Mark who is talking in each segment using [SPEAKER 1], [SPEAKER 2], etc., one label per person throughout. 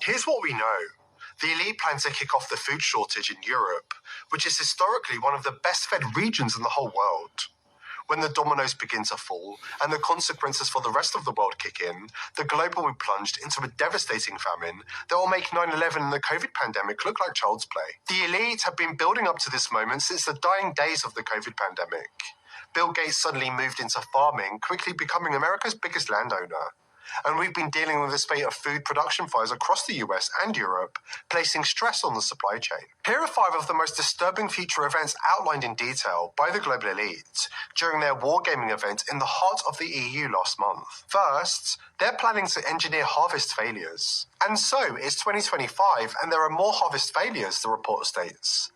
[SPEAKER 1] Here's what we know. The elite plan to kick off the food shortage in Europe, which is historically one of the best-fed regions in the whole world. When the dominoes begin to fall and the consequences for the rest of the world kick in, the globe will be plunged into a devastating famine that will make 9/11 and the COVID pandemic look like child's play. The elite have been building up to this moment since the dying days of the COVID pandemic. Bill Gates suddenly moved into farming, quickly becoming America's biggest landowner. And we've been dealing with a spate of food production fires across the US and Europe, placing stress on the supply chain. Here are 5 of the most disturbing future events outlined in detail by the global elite during their wargaming event in the heart of the EU last month. First, they're planning to engineer harvest failures. And so, it's 2025 and there are more harvest failures, the report states.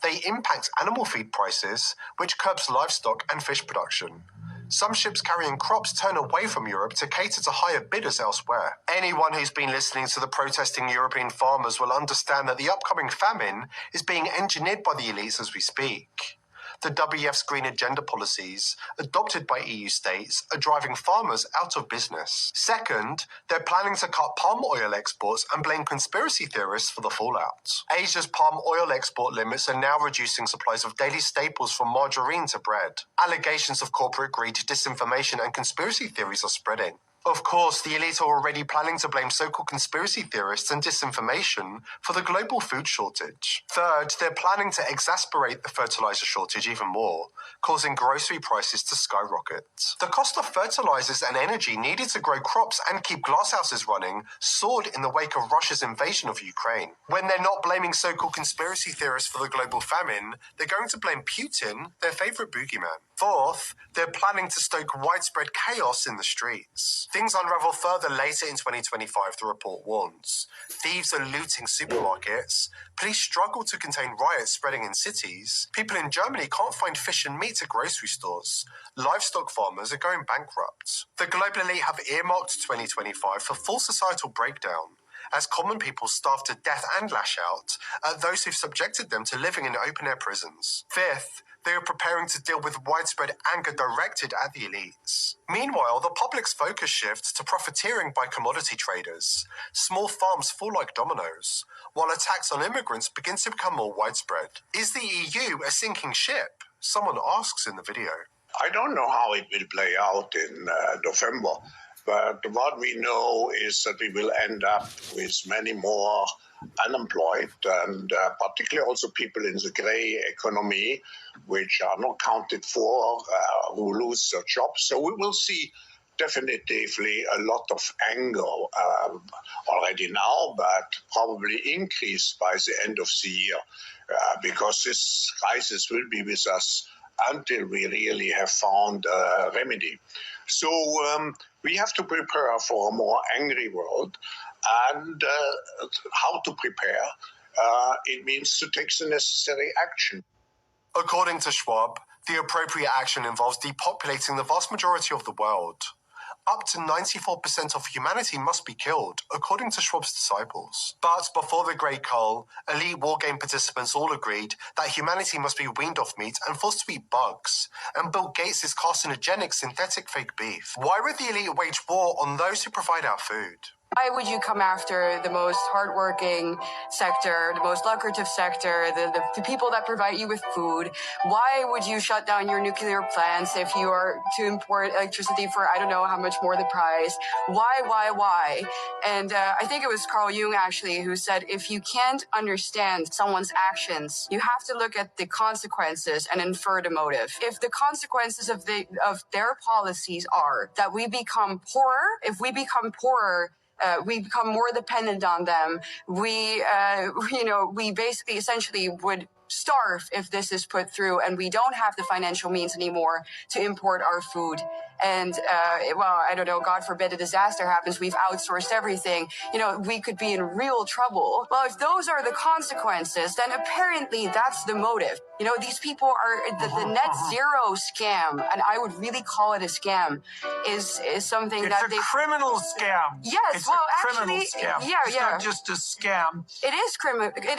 [SPEAKER 1] They impact animal feed prices, which curbs livestock and fish production. Some ships carrying crops turn away from Europe to cater to higher bidders elsewhere. Anyone who's been listening to the protesting European farmers will understand that the upcoming famine is being engineered by the elites as we speak. The WEF's green agenda policies, adopted by EU states, are driving farmers out of business. Second, they're planning to cut palm oil exports and blame conspiracy theorists for the fallout. Asia's palm oil export limits are now reducing supplies of daily staples from margarine to bread. Allegations of corporate greed, disinformation, and conspiracy theories are spreading. Of course, the elite are already planning to blame so-called conspiracy theorists and disinformation for the global food shortage. Third, they're planning to exacerbate the fertilizer shortage even more, causing grocery prices to skyrocket. The cost of fertilizers and energy needed to grow crops and keep glasshouses running soared in the wake of Russia's invasion of Ukraine. When they're not blaming so-called conspiracy theorists for the global famine, they're going to blame Putin, their favorite boogeyman. Fourth, they're planning to stoke widespread chaos in the streets. Things unravel further later in 2025, the report warns. Thieves are looting supermarkets, police struggle to contain riots spreading in cities, people in Germany can't find fish and meat at grocery stores, livestock farmers are going bankrupt. The global elite have earmarked 2025 for full societal breakdown, as common people starve to death and lash out at those who've subjected them to living in open-air prisons. Fifth, they are preparing to deal with widespread anger directed at the elites. Meanwhile, the public's focus shifts to profiteering by commodity traders. Small farms fall like dominoes, while attacks on immigrants begin to become more widespread. Is the EU a sinking ship? Someone asks in the video.
[SPEAKER 2] I don't know how it will play out in November, but what we know is that we will end up with many more unemployed, and particularly also people in the grey economy, which are not counted for, who lose their jobs. So we will see definitively a lot of anger already now, but probably increased by the end of the year, because this crisis will be with us until we really have found a remedy. So we have to prepare for a more angry world. And how to prepare, it means to take the necessary action.
[SPEAKER 1] According to Schwab, the appropriate action involves depopulating the vast majority of the world. Up to 94% of humanity must be killed, according to Schwab's disciples. But before the Great Cull, elite wargame participants all agreed that humanity must be weaned off meat and forced to eat bugs, and Bill Gates' carcinogenic synthetic fake beef. Why would the elite wage war on those who provide our food?
[SPEAKER 3] Why would you come after the most hardworking sector, the most lucrative sector, the people that provide you with food? Why would you shut down your nuclear plants if you are to import electricity for, I don't know how much more the price? Why? And I think it was Carl Jung, actually, who said, if you can't understand someone's actions, you have to look at the consequences and infer the motive. If the consequences of their policies are that we become poorer, if we become poorer, we become more dependent on them. We basically essentially would starve if this is put through, and we don't have the financial means anymore to import our food. And, I don't know, God forbid a disaster happens, we've outsourced everything. We could be in real trouble. Well, if those are the consequences, then apparently that's the motive. These people are the net zero scam, and I would really call it a scam, is something
[SPEAKER 4] it's a criminal scam.
[SPEAKER 3] Yes,
[SPEAKER 4] it's a criminal scam.
[SPEAKER 3] Yeah,
[SPEAKER 4] it's not just a scam.
[SPEAKER 3] It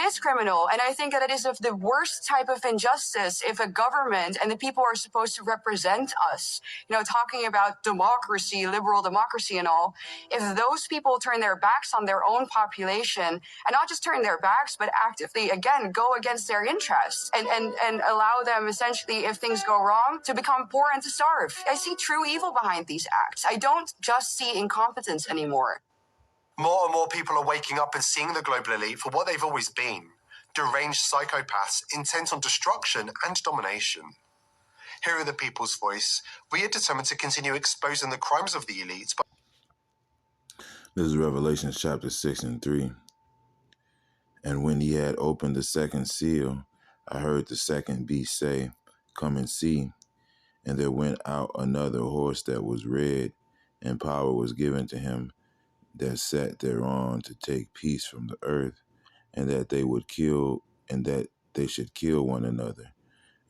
[SPEAKER 3] is criminal, and I think that it is of the worst type of injustice if a government and the people who are supposed to represent us, talking about democracy, liberal democracy and all, if those people turn their backs on their own population, and not just turn their backs, but actively, again, go against their interests and allow them essentially, if things go wrong, to become poor and to starve. I see true evil behind these acts. I don't just see incompetence anymore.
[SPEAKER 1] More and more people are waking up and seeing the global elite for what they've always been: deranged psychopaths intent on destruction and domination. Hearing the people's voice, we are determined to continue exposing the crimes of the elites.
[SPEAKER 5] This is Revelation chapter 6 and 3. And when he had opened the second seal, I heard the second beast say, "Come and see." And there went out another horse that was red, and power was given to him that sat thereon to take peace from the earth, and that they would kill, and that they should kill one another.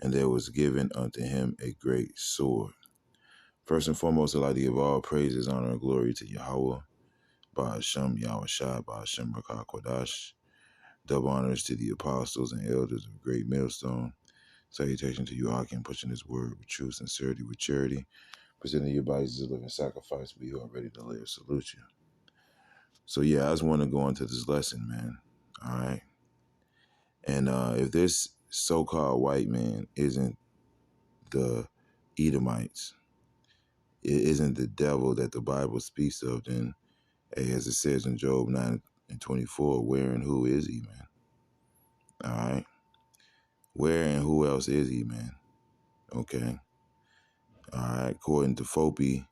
[SPEAKER 5] And there was given unto him a great sword. First and foremost, I'd like to give all praises, honor, and glory to Yahweh, Ba'ashem, Yahushua, Ba'ashem, Rakah Kodash. Double honors to the apostles and elders of Great Millstone. Salutation to you, Akim, pushing his word with truth, sincerity, with charity. Presenting your bodies as a living sacrifice, we who are ready to live. Salute you. So yeah, I just want to go into this lesson, man. All right. And if this so-called white man isn't the Edomites, it isn't the devil that the Bible speaks of, then, hey, as it says in Job 9 and 24, where and who is he, man? All right. Where and who else is he, man? Okay. All right. According to Fopi,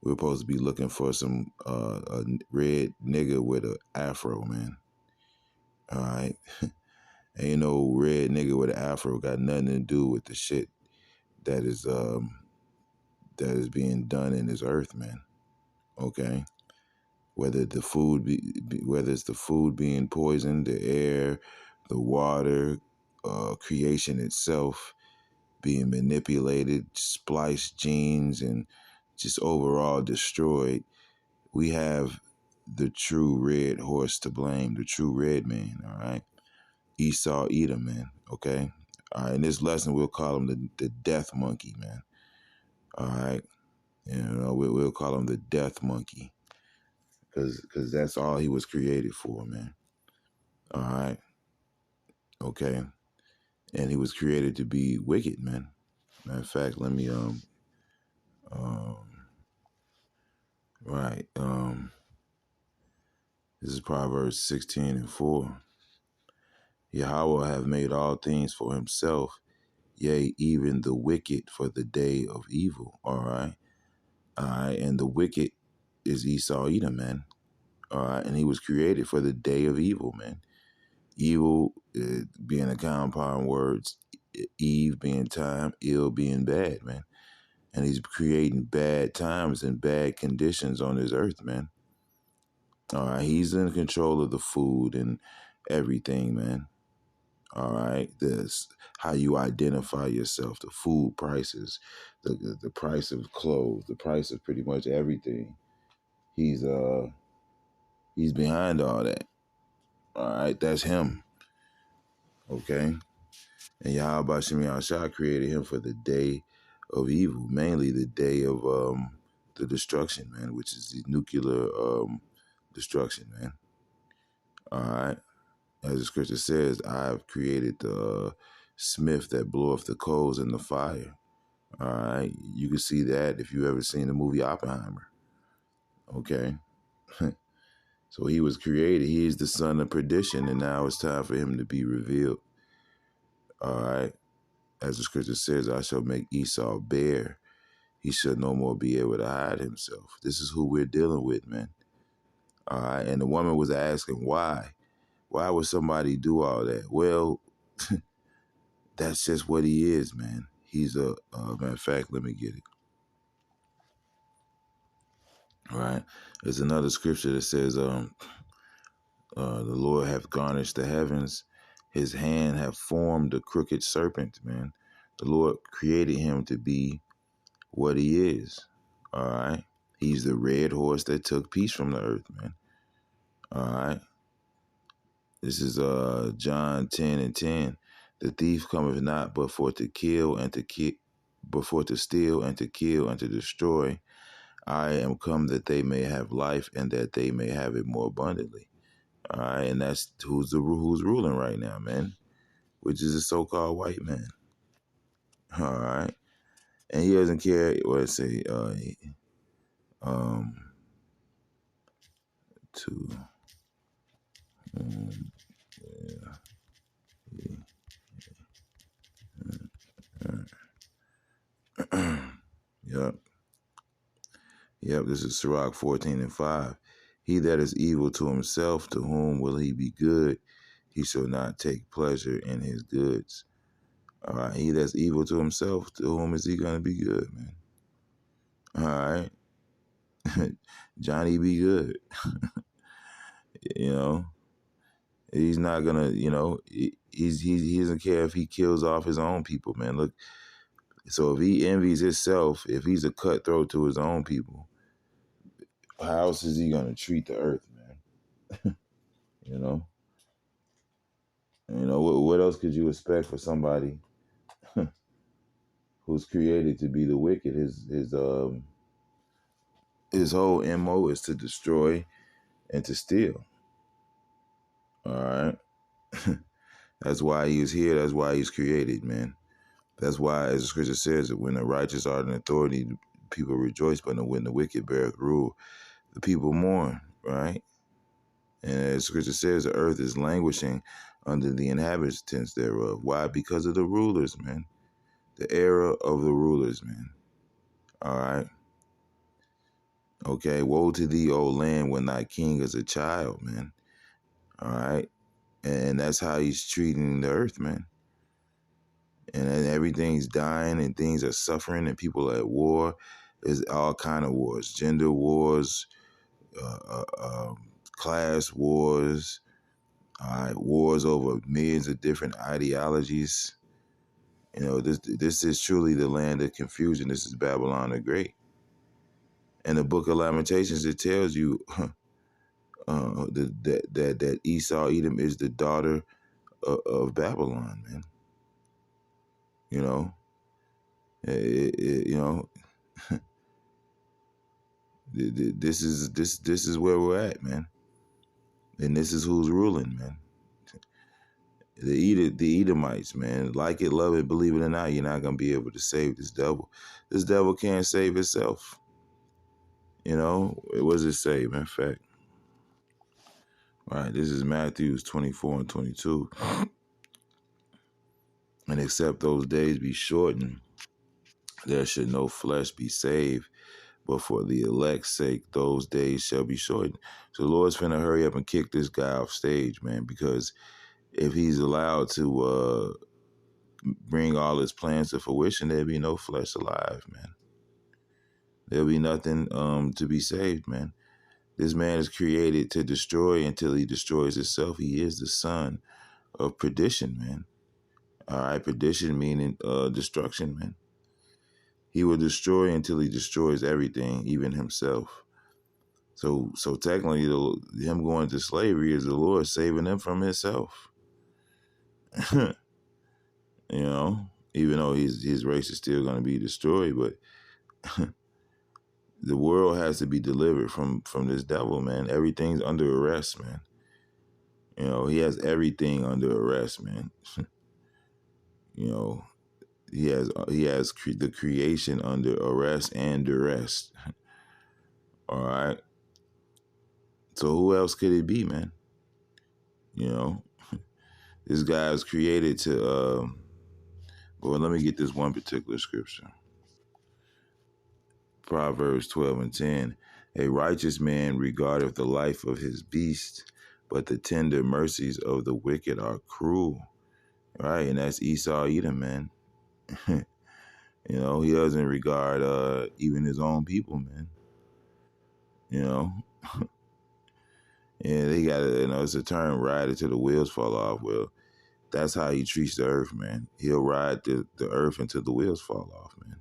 [SPEAKER 5] we're supposed to be looking for some a red nigga with an afro, man. All right. Ain't no red nigga with an afro got nothing to do with the shit that is being done in this earth, man. Okay. Whether the food whether it's the food being poisoned, the air, the water, creation itself being manipulated, spliced genes, and just overall destroyed, we have the true red horse to blame, the true red man, all right? Esau Edom, man, okay? All right, in this lesson, we'll call him the death monkey, man, all right? We'll call him the death monkey because that's all he was created for, man, all right? Okay? And he was created to be wicked, man. Matter of fact, let me, right, this is Proverbs 16 and 4. Yahweh hath made all things for himself, yea, even the wicked for the day of evil, all right? All right, and the wicked is Esau Edom, man, all right? And he was created for the day of evil, man. Evil being a compound words, Eve being time, ill being bad, man. And he's creating bad times and bad conditions on this earth, man. All right, he's in control of the food and everything, man. All right, this how you identify yourself, the food prices, the price of clothes, the price of pretty much everything. He's behind all that. All right, that's him. Okay, and Yahweh Shem Yahushua created him for the day of evil, mainly the day of the destruction, man, which is the nuclear destruction, man. All right. As the scripture says, I have created the smith that bloweth the coals in the fire. All right. You can see that if you ever seen the movie Oppenheimer. Okay. So he was created. He is the son of perdition, and now it's time for him to be revealed. All right. As the scripture says, I shall make Esau bare. He shall no more be able to hide himself. This is who we're dealing with, man. All right. And the woman was asking why. Why would somebody do all that? Well, that's just what he is, man. He's matter of fact, let me get it. All right. There's another scripture that says, the Lord hath garnished the heavens. His hand hath formed a crooked serpent, man. The Lord created him to be what he is. All right. He's the red horse that took peace from the earth, man. All right. This is John 10 and 10. The thief cometh not but for to kill and to but for to steal and to kill and to destroy. I am come that they may have life and that they may have it more abundantly. All right, and that's who's ruling right now, man, which is a so-called white man. All right, and he doesn't care what I say. To yep. Yep, this is Sirach 14:5. He that is evil to himself, to whom will he be good? He shall not take pleasure in his goods. All right, he that's evil to himself, to whom is he going to be good, man? All right, Johnny be good. You know, he's not gonna. You know, he doesn't care if he kills off his own people, man. Look, so if he envies himself, if he's a cutthroat to his own people, how else is he gonna treat the earth, man? You know. You know, what else could you expect for somebody who's created to be the wicked? His whole MO is to destroy and to steal. All right. That's why he is here. That's why he's created, man. That's why, as the scripture says, that when the righteous are in authority, people rejoice, but when the wicked beareth rule, the people mourn, right? And as scripture says, the earth is languishing under the inhabitants thereof. Why? Because of the rulers, man. The era of the rulers, man. All right. Okay. Woe to thee, O land, when thy king is a child, man. All right. And that's how he's treating the earth, man. And everything's dying and things are suffering and people are at war. There's all kind of wars, gender wars, class wars, wars over millions of different ideologies. You know, this is truly the land of confusion. This is Babylon the Great. In the Book of Lamentations, it tells you that Esau, Edom, is the daughter of Babylon, man. You know, you know, this is where we're at, man, and this is who's ruling, man. The Edomites, man. Like it, love it, believe it or not, you're not gonna be able to save this devil. This devil can't save itself. You know, what does it say? Matter of fact, all right, this is Matthew 24:22. And except those days be shortened, there should no flesh be saved, but for the elect's sake, those days shall be shortened. So the Lord's finna hurry up and kick this guy off stage, man, because if he's allowed to bring all his plans to fruition, there'll be no flesh alive, man. There'll be nothing to be saved, man. This man is created to destroy until he destroys himself. He is the son of perdition, man. All right, perdition meaning destruction, man. He will destroy until he destroys everything, even himself. So technically, him going to slavery is the Lord saving him from himself. You know, even though his race is still going to be destroyed, but the world has to be delivered from this devil, man. Everything's under arrest, man. You know, he has everything under arrest, man. You know, he has the creation under arrest and duress. All right. So who else could it be, man? You know, this guy is created to. Well, let me get this one particular scripture. Proverbs 12:10. A righteous man regardeth the life of his beast, but the tender mercies of the wicked are cruel. Right, and that's Esau Edom, man. You know, he doesn't regard even his own people, man. You know. Yeah, they got it's a term, ride it till the wheels fall off. Well, that's how he treats the earth, man. He'll ride the earth until the wheels fall off, man.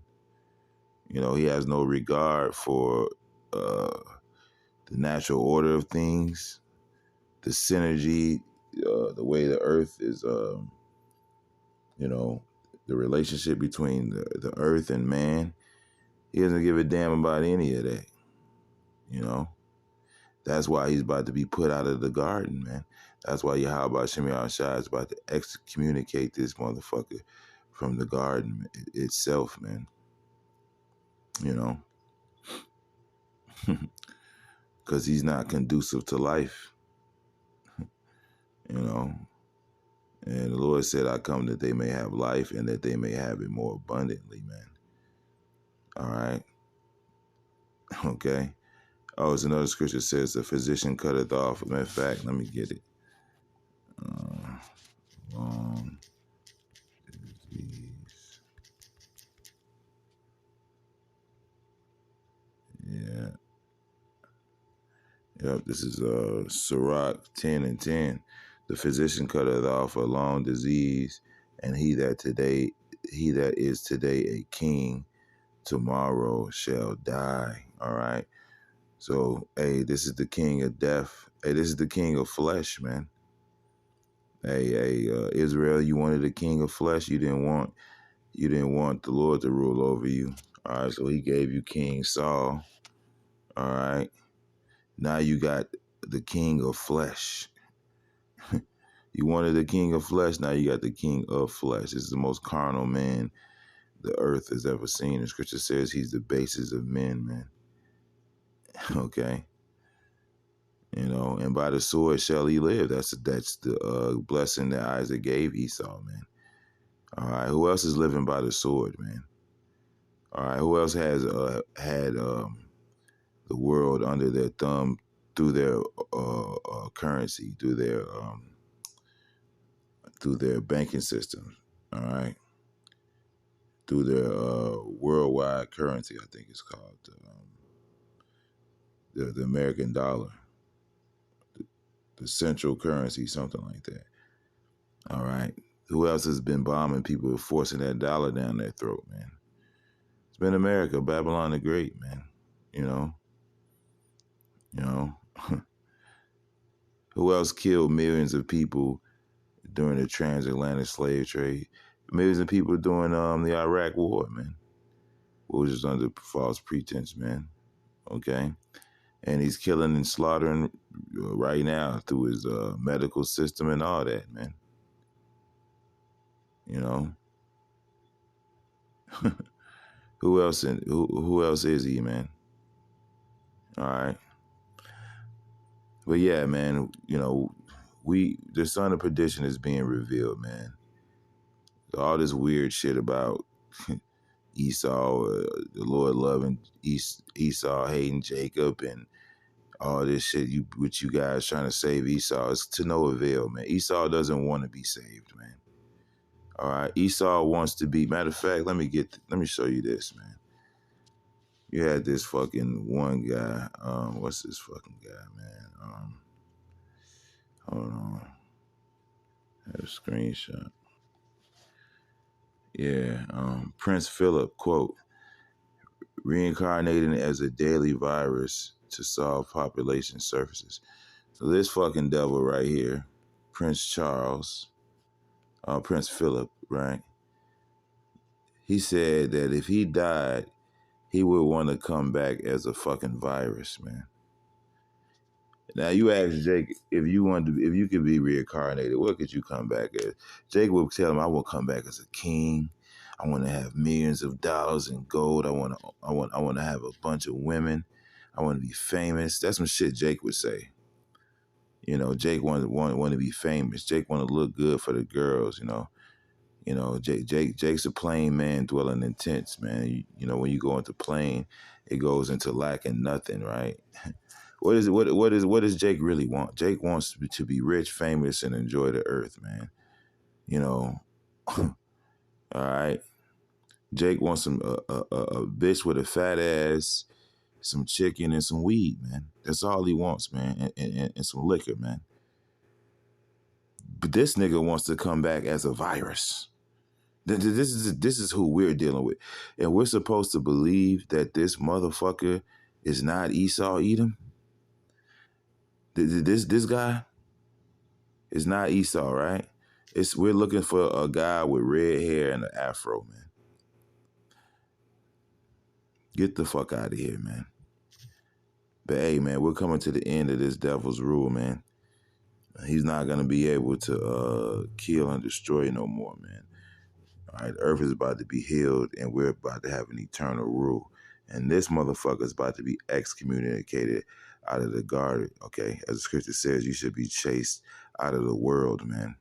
[SPEAKER 5] You know, he has no regard for the natural order of things, the synergy, the way the earth is you know, the relationship between the earth and man. He doesn't give a damn about any of that, you know. That's why he's about to be put out of the garden, man. That's why Yahweh Shem Shai is about to excommunicate this motherfucker from the garden itself, man. You know, because he's not conducive to life, you know. And the Lord said, I come that they may have life and that they may have it more abundantly, man. All right. Okay. Oh, it's another scripture that says, the physician cutteth off. Matter of fact, let me get it. Disease. Yeah. Yep, this is Sirach 10 and 10. The physician cutteth off a long disease, and he that is today a king, tomorrow shall die. All right. So, hey, this is the king of death. Hey, this is the king of flesh, man. Hey, Israel, you wanted a king of flesh. You didn't want the Lord to rule over you. All right, so he gave you King Saul. All right. Now you got the king of flesh. You wanted the king of flesh. Now you got the king of flesh. This is the most carnal man the earth has ever seen. The scripture says he's the basis of men, man. Okay. You know, and by the sword shall he live. That's the blessing that Isaac gave Esau, man. All right. Who else is living by the sword, man? All right. Who else has had the world under their thumb through their currency, through their banking system? All right. Through their worldwide currency, I think it's called the American dollar, the central currency, something like that. All right. Who else has been bombing people, forcing that dollar down their throat, man? It's been America, Babylon the Great, man. You know. Who else killed millions of people during the transatlantic slave trade? Millions of people during the Iraq War, man. Which was under false pretense, man. Okay. And he's killing and slaughtering right now through his medical system and all that, man. You know. Who else is he, man? All right. But yeah, man, you know, the son of perdition is being revealed, man. All this weird shit about Esau, the Lord loving Esau, hating Jacob, and all this shit which you guys trying to save Esau is to no avail, man. Esau doesn't want to be saved, man. All right, Esau wants to be. Matter of fact, let me show you this, man. You had this fucking one guy. What's this fucking guy, man? Hold on. I have a screenshot. Yeah, Prince Philip, quote, reincarnating as a daily virus to solve population surfaces. So this fucking devil right here, Prince Philip, right? He said that if he died, he would want to come back as a fucking virus, man. Now you ask Jake if you could be reincarnated, what could you come back as? Jake would tell him, I will come back as a king. I want to have millions of dollars in gold. I want to have a bunch of women. I want to be famous. That's some shit Jake would say. You know, Jake want to be famous. Jake want to look good for the girls. You know, Jake's a plain man dwelling in tents, man. You know, when you go into plain, it goes into lacking nothing, right? What does Jake really want? Jake wants to be rich, famous, and enjoy the earth, man. You know, all right. Jake wants a bitch with a fat ass, some chicken, and some weed, man. That's all he wants, man, and some liquor, man. But this nigga wants to come back as a virus. This is who we're dealing with, and we're supposed to believe that this motherfucker is not Esau Edom. This guy is not Esau, right? We're looking for a guy with red hair and an afro, man. Get the fuck out of here, man. But hey, man, we're coming to the end of this devil's rule, man. He's not going to be able to kill and destroy no more, man. All right, Earth is about to be healed, and we're about to have an eternal rule. And this motherfucker is about to be excommunicated out of the garden, okay? As the scripture says, you should be chased out of the world, man.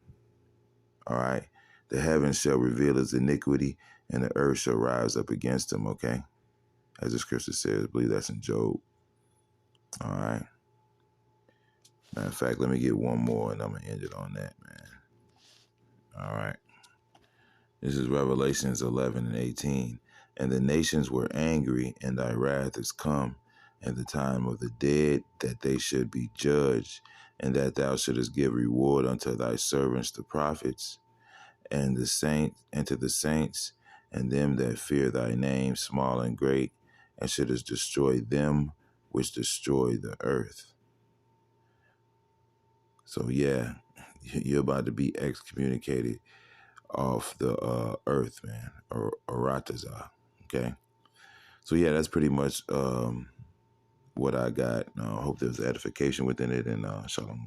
[SPEAKER 5] All right? The heavens shall reveal his iniquity, and the earth shall rise up against him, okay? As the scripture says, I believe that's in Job. All right? Matter of fact, let me get one more, and I'm going to end it on that, man. All right? This is Revelations 11 and 18. And the nations were angry, and thy wrath is come, and the time of the dead, that they should be judged, and that thou shouldest give reward unto thy servants the prophets, and the saints, and to the saints, and them that fear thy name, small and great, and shouldest destroy them which destroy the earth. So yeah, you're about to be excommunicated off the earth, man, or Aratazah, okay? So yeah, that's pretty much what I got. I hope there's edification within it, and shalom.